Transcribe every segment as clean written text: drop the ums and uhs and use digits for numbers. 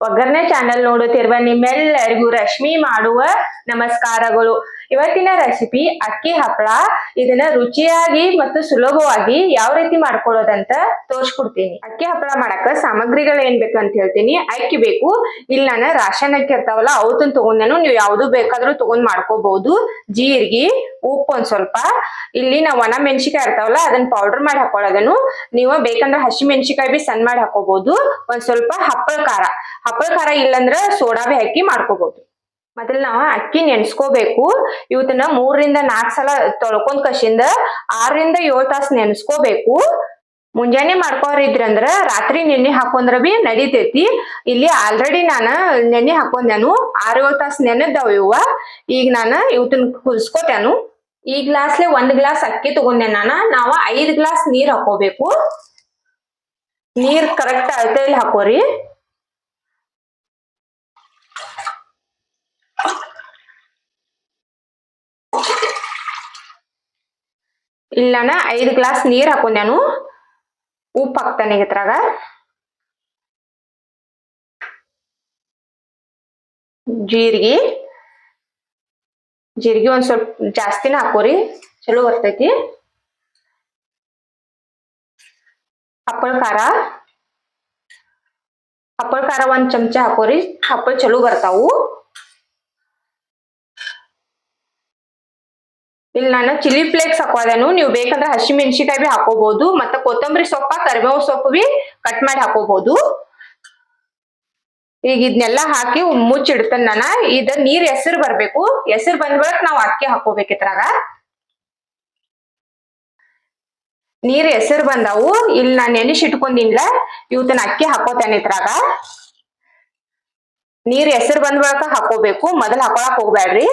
ಒಗ್ಗರಣೆ ಚಾನೆಲ್ ನೋಡುತ್ತಿರುವ ನಿಮ್ಮೆಲ್ಲರಿಗೂ ರಶ್ಮಿ ಮಾಡುವ ನಮಸ್ಕಾರಗಳು. ಇವತ್ತಿನ ರೆಸಿಪಿ ಅಕ್ಕಿ ಹಪ್ಪಳ. ಇದನ್ನ ರುಚಿಯಾಗಿ ಮತ್ತು ಸುಲಭವಾಗಿ ಯಾವ ರೀತಿ ಮಾಡ್ಕೊಳ್ಳೋದಂತ ತೋರಿಸ್ಕೊಡ್ತೀನಿ. ಅಕ್ಕಿ ಹಪ್ಪಳ ಮಾಡಕ ಸಾಮಗ್ರಿಗಳು ಏನ್ ಬೇಕಂತ ಹೇಳ್ತೀನಿ. ಅಕ್ಕಿ ಬೇಕು, ಇಲ್ಲಿ ನಾನು ರಾಶನ್ ಅಕ್ಕಿ ಇರ್ತಾವಲ್ಲ ಅವತ್ತನ್ನ ತಗೊಂಡೇನು, ನೀವು ಯಾವ್ದು ಬೇಕಾದ್ರೂ ತಗೊಂಡ್ ಮಾಡ್ಕೋಬಹುದು. ಜೀರಿಗೆ, ಉಪ್ಪು ಒಂದ್ ಸ್ವಲ್ಪ, ಇಲ್ಲಿ ನಾವು ಒಣ ಮೆಣಸಿಕಾಯಿ ಇರ್ತಾವಲ್ಲ ಅದನ್ನ ಪೌಡರ್ ಮಾಡಿ ಹಾಕೊಳ್ಳೋದನ್ನು. ನೀವು ಬೇಕಂದ್ರೆ ಹಸಿ ಮೆಣಸಿಕಾಯಿ ಬಿ ಸಣ್ಣ ಮಾಡಿ ಹಾಕೋಬಹುದು. ಒಂದ್ ಸ್ವಲ್ಪ ಹಪ್ಪಳ ಖಾರ ಇಲ್ಲಂದ್ರ ಸೋಡಾ ಬಿ ಹಾಕಿ ಮಾಡ್ಕೋಬಹುದು. ಮೊದಲು ನಾವು ಅಕ್ಕಿ ನೆನ್ಸ್ಕೋಬೇಕು. ಇವತ್ತನ್ನ 3 ರಿಂದ 4 ಸಲ ತೊಳ್ಕೊಂಡ್ ಕಸಿಂದ 6 ರಿಂದ 7 ತಾಸು ನೆನ್ಸ್ಕೋಬೇಕು. ಮುಂಜಾನೆ ಮಾಡ್ಕೋರಿದ್ರಂದ್ರ ರಾತ್ರಿ ನೆನೆ ಹಾಕೊಂಡ್ರ ಬಿ ನಡಿತೈತಿ. ಇಲ್ಲಿ ಆಲ್ರೆಡಿ ನಾನು ನೆನೆ ಹಾಕೊಂಡೇನು, 6-7 ತಾಸು ನೆನೆದವ್ ಇವ. ಈಗ ನಾನು ಇವತ್ತನ್ನ ಕುದಿಸ್ಕೋತೇನು. ಈ ಗ್ಲಾಸ್ಲೆ 1 ಗ್ಲಾಸ್ ಅಕ್ಕಿ ತಗೊಂಡೆ ನಾವು 5 ಗ್ಲಾಸ್ ನೀರ್ ಹಾಕೋಬೇಕು. ನೀರ್ ಕರೆಕ್ಟ್ ಅಳತೆಯಲ್ಲಿ ಹಾಕೋರಿ. ಇಲ್ಲ ನಾನು 5 ಗ್ಲಾಸ್ ನೀರ್ ಹಾಕೊಂಡೇನು. ಉಪ್ಪು ಹಾಕ್ತಾನೆ ಇದ್ರಾಗ. ಜೀರಿಗೆ ಒಂದ್ ಸ್ವಲ್ಪ ಜಾಸ್ತಿನ ಹಾಕೋರಿ, ಚಲೋ ಬರ್ತೈತಿ. ಹಪ್ಪಳ ಖಾರ 1 ಚಮಚ ಹಾಕೋರಿ, ಹಪ್ಪಳ ಚಲೋ ಬರ್ತಾವು. ಇಲ್ಲಿ ನಾನು ಚಿಲ್ಲಿ ಫ್ಲೇಕ್ಸ್ ಹಾಕೋದೇನು, ನೀವು ಬೇಕಂದ್ರೆ ಹಸಿ ಮೆಣಸಿಕಾಯಿ ಬಿ ಹಾಕೋಬಹುದು. ಮತ್ತೆ ಕೊತ್ತಂಬರಿ ಸೊಪ್ಪ, ಕರಿಬೇವು ಸೊಪ್ಪು ಬಿ ಕಟ್ ಮಾಡಿ ಹಾಕೋಬಹುದು. ಈಗ ಇದನ್ನೆಲ್ಲ ಹಾಕಿ ಮುಚ್ಚಿಡ್ತೇನೆ ನಾನು. ಇದ ನೀರ್ ಹೆಸರು ಬರ್ಬೇಕು. ಹೆಸರು ಬಂದ ಬಳಿಕ ನಾವು ಅಕ್ಕಿ ಹಾಕೋಬೇಕು. ಇದ್ರಾಗ ನೀರ್ ಹೆಸರು ಬಂದಾವು. ಇಲ್ಲಿ ನಾನು ನೆನೆಸಿಟ್ಕೊಂಡಿಲ್ಲ, ಇವತ್ತನ ಅಕ್ಕಿ ಹಾಕೋತೇನೆ. ಇದ್ರಾಗ ನೀರ್ ಹೆಸರು ಬಂದ ಬಳಿಕ ಹಾಕೋಬೇಕು, ಮೊದಲು ಹಾಕೊಳಕ್ ಹೋಗ್ಬ್ಯಾಡ್ರಿ.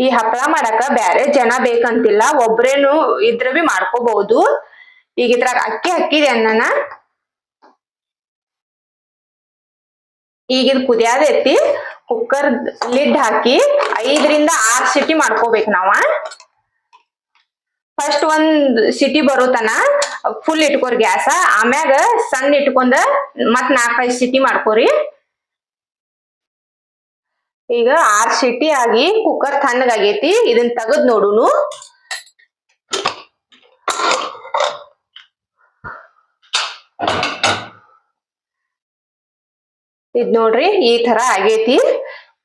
ಈ ಹಪ್ಪಳ ಮಾಡಕ ಬ್ಯಾರೆ ಜನ ಬೇಕಂತಿಲ್ಲ, ಒಬ್ರೇನು ಇದ್ರ ಬಿ ಮಾಡ್ಕೋಬಹುದು. ಈಗ ಇದ್ರಾಗ ಅಕ್ಕಿ ಹಾಕಿದೆ ಅನ್ನ. ಈಗ ಇದು ಕುದಿಯಾದೈತಿ. ಕುಕ್ಕರ್ ಲಿಡ್ ಹಾಕಿ 5 ರಿಂದ 6 ಸಿಟಿ ಮಾಡ್ಕೋಬೇಕು ನಾವ. ಫಸ್ಟ್ 1 ಸಿಟಿ ಬರೋತನ ಫುಲ್ ಇಟ್ಕೋರಿ ಗ್ಯಾಸ. ಆಮ್ಯಾಗ ಸಣ್ಣ ಇಟ್ಕೊಂಡ ಮತ್ 4-5 ಸಿಟಿ ಮಾಡ್ಕೋರಿ. ಈಗ 6 ಸಿಟಿ ಆಗಿ ಕುಕ್ಕರ್ ತಣ್ಣಗಾಗೈತಿ. ಇದನ್ನ ತೆಗೆದ್ ನೋಡುನು. ಇದ್ ನೋಡ್ರಿ, ಈ ತರ ಆಗೈತಿ.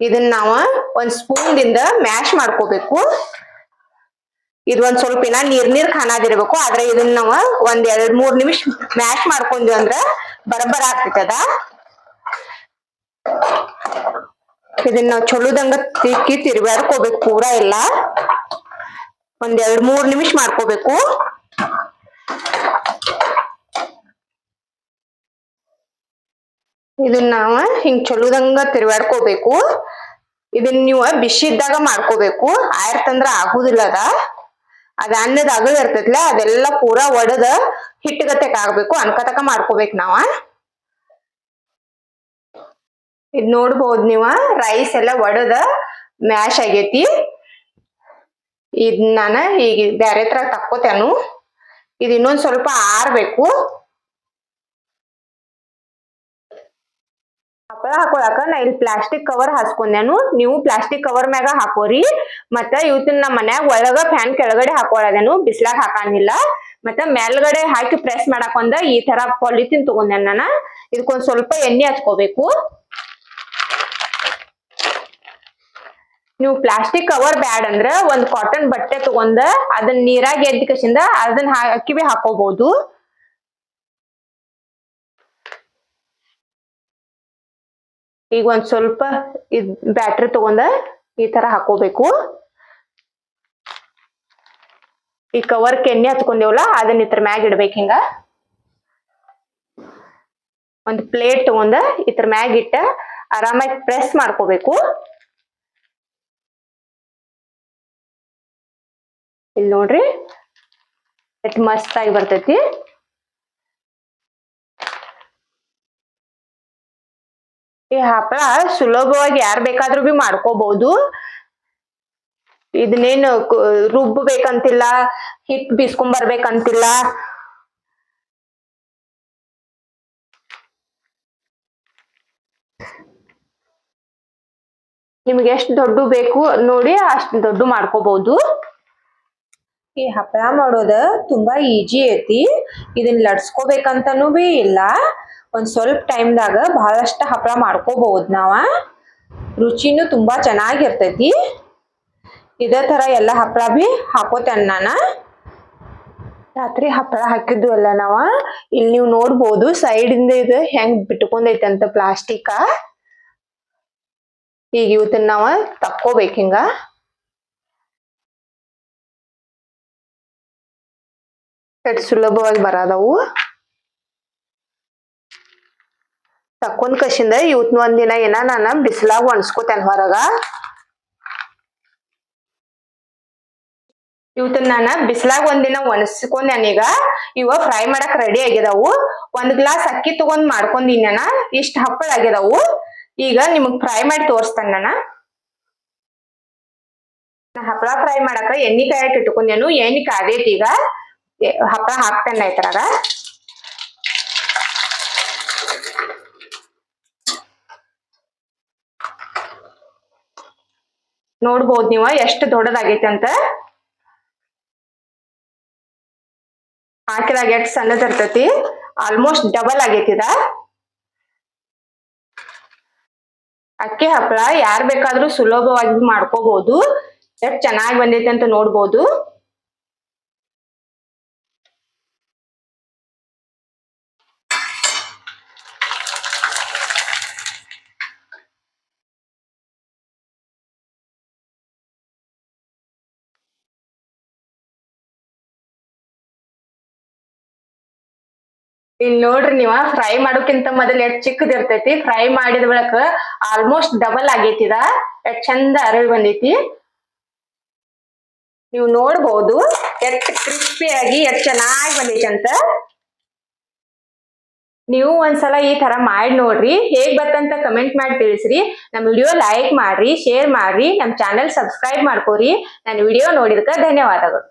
ಇದನ್ನ ನಾವ 1 ಸ್ಪೂನ್ ದಿಂದ ಮ್ಯಾಶ್ ಮಾಡ್ಕೋಬೇಕು. ಇದು ಒಂದ್ ಸ್ವಲ್ಪ ನೀರ್ ಖಾನಾದಿರ್ಬೇಕು. ಆದ್ರೆ ಇದನ್ನ ನಾವ 1-2-3 ನಿಮಿಷ ಮ್ಯಾಶ್ ಮಾಡ್ಕೊಂಡ್ವಿ ಅಂದ್ರ ಬರಬರ ಆಗ್ತದ. ಇದನ್ನ ನಾವು ಚಲೋದಂಗ ತಿರ್ಬ್ಯಾಡ್ಕೋಬೇಕು. ಪೂರಾ ಇಲ್ಲ, 1-2-3 ನಿಮಿಷ ಮಾಡ್ಕೋಬೇಕು. ಇದನ್ನ ನಾವ ಹಿಂಗ್ ಚಲೋದಂಗ ತಿರ್ಬ್ಯಾಡ್ಕೋಬೇಕು. ಇದನ್ನ ನೀವು ಬಿಸಿ ಇದ್ದಾಗ ಮಾಡ್ಕೋಬೇಕು. ಆಯ್ತಂದ್ರ ಆಗುದಿಲ್ಲ. ಅದ ಅನ್ನದ ಅಗಲ ಇರ್ತೈತ್ಲ, ಅದೆಲ್ಲ ಪೂರಾ ಒಡದ ಹಿಟ್ಟಗತೆಕ್ ಆಗ್ಬೇಕು. ಅನ್ಕತಕ ಮಾಡ್ಕೋಬೇಕು ನಾವ. ಇದ್ ನೋಡ್ಬಹುದು ನೀವ, ರೈಸ್ ಎಲ್ಲ ಒಡದ ಮ್ಯಾಶ್ ಆಗೈತಿ. ಇದ್ ನಾನು ಈಗ ಬ್ಯಾರೆ ತರ ತಕ್ಕೋತೇನು. ಇದು ಇನ್ನೊಂದ್ ಸ್ವಲ್ಪ ಆರ್ಬೇಕು. ಹಪ್ಪಳ ಹಾಕೊಳಕ ನಾ ಇಲ್ಲಿ ಪ್ಲಾಸ್ಟಿಕ್ ಕವರ್ ಹಾಸ್ಕೊಂಡೇನು. ನೀವು ಪ್ಲಾಸ್ಟಿಕ್ ಕವರ್ ಮ್ಯಾಗ ಹಾಕೋರಿ. ಮತ್ತ ಇವತ್ತಿನ ನಮ್ಮ ಮನ್ಯಾಗ ಒಳಗ ಫ್ಯಾನ್ ಕೆಳಗಡೆ ಹಾಕೊಳ್ಳೋದೇನು, ಬಿಸ್ಲಾಗ ಹಾಕಂಗಿಲ್ಲ. ಮತ್ತ ಮೇಲ್ಗಡೆ ಹಾಕಿ ಪ್ರೆಸ್ ಮಾಡಕೊಂಡ ಈ ತರ ಪಾಲಿಥಿನ್ ತಗೊಂಡೇನ್ ನಾನು. ಇದಕ್ಕೊಂದ್ ಸ್ವಲ್ಪ ಎಣ್ಣೆ ಹಚ್ಕೋಬೇಕು. ನೀವು ಪ್ಲಾಸ್ಟಿಕ್ ಕವರ್ ಬ್ಯಾಡ್ ಅಂದ್ರ 1 ಕಾಟನ್ ಬಟ್ಟೆ ತಗೊಂಡ ಅದನ್ನ ನೀರಾಗ ಎದ್ದ ಕಸಿಂದ ಅದನ್ನ ಹಾಕಿ ಬಿ ಹಾಕೋಬಹುದು. ಈಗ ಒಂದ್ ಸ್ವಲ್ಪ ಬ್ಯಾಟ್ರಿ ತಗೊಂಡ ಈ ತರ ಹಾಕೋಬೇಕು. ಈ ಕವರ್ ಎಣ್ಣೆ ಹಚ್ಕೊಂಡೇವಲ್ಲ ಅದನ್ನ ಇತರ ಮ್ಯಾಗ ಇಡ್ಬೇಕು. ಹಿಂಗ ಒಂದ್ ಪ್ಲೇಟ್ ತಗೊಂಡ ಇತರ ಮ್ಯಾಗ ಇಟ್ಟ ಆರಾಮಾಗಿ ಪ್ರೆಸ್ ಮಾಡ್ಕೋಬೇಕು. ಇಲ್ಲಿ ನೋಡ್ರಿ, ಎಷ್ಟು ಮಸ್ತ್ ಆಗಿ ಬರ್ತೈತಿ. ಈ ಹಪ್ಪಳ ಸುಲಭವಾಗಿ ಯಾರ್ ಬೇಕಾದ್ರೂ ಬಿ ಮಾಡ್ಕೋಬಹುದು. ಇದನ್ನೇನು ರುಬ್ಬಬೇಕಂತಿಲ್ಲ, ಹಿಟ್ ಬೀಸ್ಕೊಂಡ್ ಬರ್ಬೇಕಂತಿಲ್ಲ. ನಿಮ್ಗೆ ಎಷ್ಟು ದೊಡ್ಡ ಬೇಕು ನೋಡಿ ಅಷ್ಟು ದೊಡ್ಡ ಮಾಡ್ಕೋಬಹುದು. ಈ ಹಪ್ಪಳ ಮಾಡೋದ ತುಂಬಾ ಈಜಿ ಐತಿ. ಇದನ್ನ ಲಡ್ಸ್ಕೋಬೇಕಂತನೂ ಬಿ ಇಲ್ಲ. ಒಂದ್ ಸ್ವಲ್ಪ ಟೈಮ್ದಾಗ ಬಹಳಷ್ಟ ಹಪ್ಪಳ ಮಾಡ್ಕೋಬಹುದು ನಾವ. ರುಚಿನೂ ತುಂಬಾ ಚೆನ್ನಾಗಿರ್ತೈತಿ. ಇದೇ ತರ ಎಲ್ಲ ಹಪ್ಪಳ ಬಿ ಹಾಕೋತೇನೆ ನಾನ. ರಾತ್ರಿ ಹಪ್ಪಳ ಹಾಕಿದ್ವು ಅಲ್ಲ ನಾವ, ಇಲ್ಲಿ ನೀವು ನೋಡ್ಬೋದು ಸೈಡ್ ಇಂದ ಇದು ಹೆಂಗ್ ಬಿಟ್ಕೊಂಡೈತೆ ಅಂತ ಪ್ಲಾಸ್ಟಿಕ್. ಈಗ ಇವತ್ತನ್ನ ನಾವ ತಕ್ಕೋಬೇಕು ಹಿಂಗ. ಎಷ್ಟು ಸುಲಭವಾಗಿ ಬರದವು. ತಕ್ಕೊಂಡ್ ಕಸಿಂದ ಇವತ್ನ ಒಂದಿನ ನಾನ ಬಿಸಿಲಾಗ ಒಣಸ್ಕೋತೇನೆ ಹೊರಗ. ಇವತ್ತನ್ನ ನಾನ ಬಿಸಿಲಾಗ ಒಂದಿನ ಒಣಸ್ಕೊಂಡೇನೀಗ. ಇವ ಫ್ರೈ ಮಾಡಕ್ ರೆಡಿ ಆಗಿದಾವು. 1 ಗ್ಲಾಸ್ ಅಕ್ಕಿ ತಗೊಂಡ್ ಮಾಡ್ಕೊಂಡಿನಿ ನಾನ. ಇಷ್ಟ ಹಪ್ಪಳ ಆಗಿದಾವು. ಈಗ ನಿಮಗ್ ಫ್ರೈ ಮಾಡಿ ತೋರಿಸ್ತೇನೆ ನಾನ. ಹಪ್ಪಳ ಫ್ರೈ ಮಾಡಕ ಎಣ್ಣೆ ಕಾಯಕ್ ಇಟ್ಕೊಂಡೇನು. ಎಣ್ಣೆ ಕಾದೈತಿ. ಈಗ ಹಪ್ಪಳ ಹಾಕ್ತೇನೆ ಇದ್ರಾಗ. ನೋಡ್ಬೋದು ನೀವ ಎಷ್ಟು ದೊಡ್ಡದಾಗೈತೆ ಅಂತ. ಹಾಕಿದಾಗ ಎಷ್ಟು ಸಣ್ಣದಿರ್ತೈತಿ. ಆಲ್ಮೋಸ್ಟ್ ಡಬಲ್ ಆಗೈತಿ ಇದ. ಅಕ್ಕಿ ಹಪ್ಪಳ ಯಾರ್ ಬೇಕಾದ್ರೂ ಸುಲಭವಾಗಿ ಮಾಡ್ಕೋಬಹುದು. ಎಷ್ಟು ಚೆನ್ನಾಗಿ ಬಂದೈತಿ ಅಂತ ನೋಡ್ಬೋದು. ಇಲ್ಲಿ ನೋಡ್ರಿ ನೀವ ಫ್ರೈ ಮಾಡೋಕ್ಕಿಂತ ಮೊದಲು ಎಷ್ಟ್ ಚಿಕ್ಕದಿರ್ತೈತಿ. ಫ್ರೈ ಮಾಡಿದ ಬಳಿಕ ಆಲ್ಮೋಸ್ಟ್ ಡಬಲ್ ಆಗೈತಿ ಇದ. ಎಷ್ಟ್ ಚಂದ ಅರಳಿ ಬಂದೈತಿ. ನೀವು ನೋಡ್ಬೋದು ಎಷ್ಟು ಕ್ರಿಸ್ಪಿಯಾಗಿ ಎಷ್ಟು ಚೆನ್ನಾಗಿ ಬಂದೈತಿ ಅಂತ. ನೀವು ಒಂದ್ಸಲ ಈ ತರ ಮಾಡಿ ನೋಡ್ರಿ. ಹೇಗ್ ಬರ್ತಂತ ಕಮೆಂಟ್ ಮಾಡಿ ತಿಳಿಸ್ರಿ. ನಮ್ಮ ವಿಡಿಯೋ ಲೈಕ್ ಮಾಡ್ರಿ, ಶೇರ್ ಮಾಡ್ರಿ, ನಮ್ಮ ಚಾನೆಲ್ ಸಬ್ಸ್ಕ್ರೈಬ್ ಮಾಡ್ಕೋರಿ. ನನ್ನ ವಿಡಿಯೋ ನೋಡಿದಕ್ಕೆ ಧನ್ಯವಾದಗಳು.